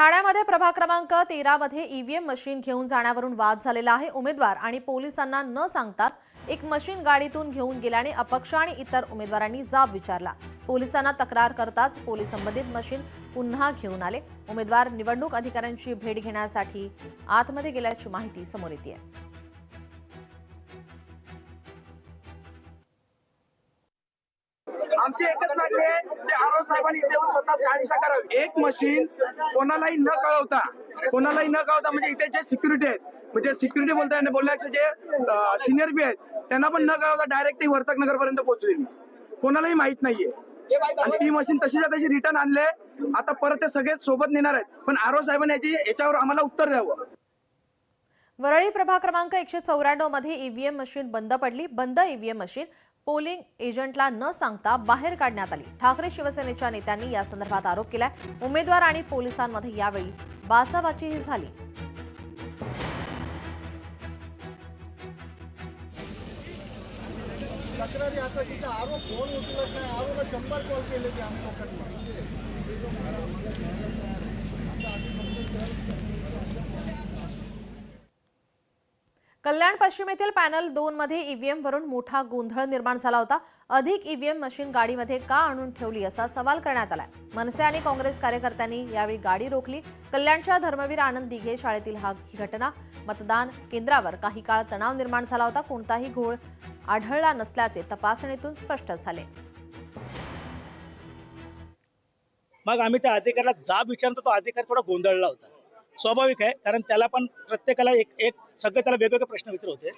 ठाण्यामध्ये प्रभाग क्रमांक 13 मध्ये ईव्हीएम मशीन घेऊन जाण्यावरून वाद झालेला आहे। उमेदवार आणि पोलिसांना न सांगताच एक मशीन गाडीतून घेऊन गेल्याने अपक्ष आणि इतर उमेदवारांनी जाब विचारला। पोलिसांना तक्रार करताच पोलीस संबंधित मशीन पुन्हा घेऊन आले। उमेदवार निवडणूक अधिकाऱ्यांची भेट घेण्यासाठी आतमध्ये गेल्याची माहिती समोर येते। आमची एकच मागणी आहे ते आरोग्य साहेबांनी इथे येऊन स्वतः शहानिशा करावी। एक मशीन कोणालाही न कळवता म्हणजे इथे जे सिक्युरिटी आहेत, म्हणजे सिक्युरिटी बोलण्याचे जे सिनियर बी आहेत त्यांना पण न कळवता डायरेक्ट ती वर्तक नगर पर्यंत पोहोचलेली, कोणालाही माहित नाहीये। आणि ती मशीन तशीच्या तशी रिटर्न आणले। आता परत ते सगळे सोबत नेणार आहेत, पण आरोग्य साहेबांनी याच्यावर आम्हाला उत्तर द्यावं। वरळी प्रभाग क्रमांक 194 मध्ये ईव्हीएम मशीन बंद पडली। बंद ईव्हीएम मशीन पोलिंग एजंटला न सांगता बाहेर काढण्यात आली। ठाकरे शिवसेनेच्या नेत्यांनी या संदर्भात आरोप केलाय। उमेदवार आणि पोलिसांमध्ये यावेळी बाचाबाचीही झाली। तक्रारी आता तिथे आरोप फोन उचलत नाही, आरोप 100 कॉल केले ते आम्ही लोकांनी। कल्याण पश्चिम येथील पॅनल 2 मध्ये ईव्हीएम वरून मोठा गोंधळ निर्माण झाला होता। अधिक ईव्हीएम मशीन गाडीमध्ये का आणून ठेवली असा सवाल करण्यात आलाय। मनसे आणि काँग्रेस कार्यकर्त्यांनी यावेळी गाडी रोखली। कल्याणच्या धर्मवीर आनंद दिघे शाळेतील ही घटना। मतदान केंद्रावर काही काळ तणाव निर्माण झाला होता। कोणताही घोळ आढळला नसल्याचे तपासणीतून स्पष्ट झाले। मग आम्ही त्या अधिकाऱ्याला जाब विचारतो, तो अधिकारी थोडा गोंधळला होता। स्वाभाविक आहे, कारण त्याला पण प्रत्येकाला एक सगळे त्याला वेगवेगळे प्रश्न विचारत होते।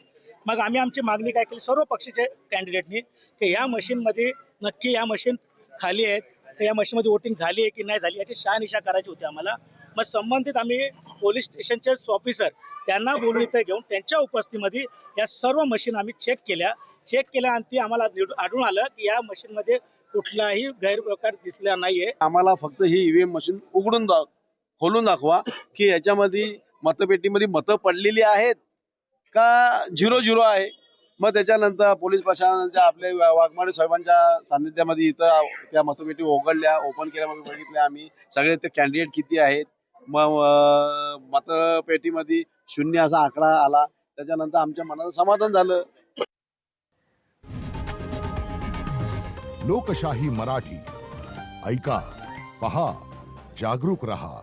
मग आम्ही आमची मागणी काय केली सर्व पक्षाचे कॅन्डिडेटनी की या मशीनमध्ये नक्की या मशीन खाली आहेत तर या मशीनमध्ये वोटिंग झाली आहे की नाही झाली याची शहानिशा करायची होती आम्हाला। मग संबंधित आम्ही पोलीस स्टेशनचे ऑफिसर त्यांना बोलून इथे घेऊन त्यांच्या उपस्थितीमध्ये या सर्व मशीन आम्ही चेक केल्या आणि ती आम्हाला आढळून आलं की या मशीनमध्ये कुठलाही गैरप्रकार दिसला नाहीये। आम्हाला फक्त ही ईव्हीएम मशीन खोलून दाखवा की याच्यामध्ये मतपेटीमध्ये मतं पडलेली आहेत का 0-0 आहे। मग त्याच्यानंतर पोलीस प्रशासनाच्या आपले वाघमारे साहेबांच्या सान्निध्यामध्ये इथं त्या मतपेटी उघडल्या, ओपन केल्या, मग बघितल्या आम्ही सगळे ते कॅन्डिडेट किती आहेत। मग मतपेटीमध्ये 0 असा आकडा आला। त्याच्यानंतर आमच्या मनाचं समाधान झालं। लोकशाही मराठी ऐका, पहा, जागरूक रहा।